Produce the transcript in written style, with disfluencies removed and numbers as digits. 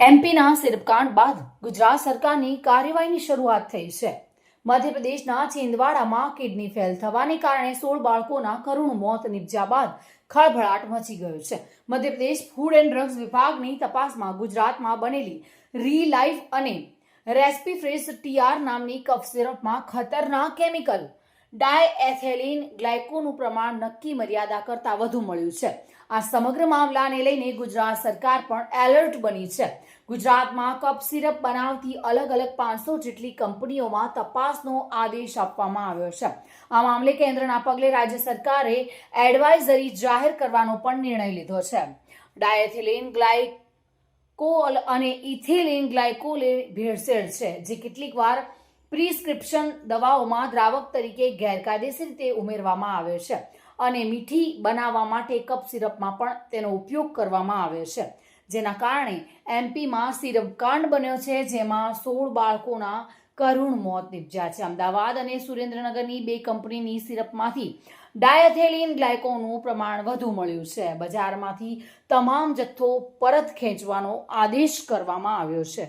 એમપીના સિરપકાંડ બાદ ગુજરાત સરકારની કાર્યવાહીની શરૂઆત થઈ છે. મધ્યપ્રદેશના છિંદવાડામાં કિડની ફેલ થવાને કારણે 16 બાળકોના કરુણ મોત નીપજ્યા બાદ ખળભળાટ મચી ગયો છે. મધ્યપ્રદેશ ફૂડ એન્ડ ડ્રગ્સ વિભાગની તપાસમાં ગુજરાતમાં બનેલી રીલાઇફ અને રેસ્પિફ્રેસ ટીઆર નામની કફ સિરપમાં ખતરનાક કેમિકલ ડાયએથિલિન ગ્લાયકોલનું પ્રમાણ નક્કી મર્યાદા કરતાં વધુ મળ્યું છે. આ સમગ્ર મામલાને લઈને ગુજરાત સરકાર પણ એલર્ટ બની છે. ગુજરાતમાં કફ સિરપ બનાવતી અલગ અલગ 500 જેટલી કંપનીઓમાં તપાસનો આદેશ આપવામાં આવ્યો છે. આ મામલે કેન્દ્રના પગલે રાજ્ય સરકારે એડવાઇઝરી જાહેર કરવાનો પણ નિર્ણય લીધો છે. ડાયએથિલિન ગ્લાયકોલ અને ઇથિલિન ગ્લાયકોલ એ ભેળસેળ છે, જે કેટલીક વાર પ્રિસ્ક્રિપ્શન દવાઓમાં દ્રાવક તરીકે ગેરકાયદેસર રીતે ઉમેરવામાં આવે છે અને મીઠી બનાવવા માટે કફ સિરપમાં પણ તેનો ઉપયોગ કરવામાં આવે છે, જેના કારણે એમપીમાં સિરપકાંડ બન્યો છે, જેમાં 16 બાળકોના કરુણ મોત નીપજ્યા છે. અમદાવાદ અને સુરેન્દ્રનગરની 2 કંપનીની સિરપમાંથી ડાયએથિલિન ગ્લાયકોલનું પ્રમાણ વધુ મળ્યું છે. બજારમાંથી તમામ જથ્થો પરત ખેંચવાનો આદેશ કરવામાં આવ્યો છે.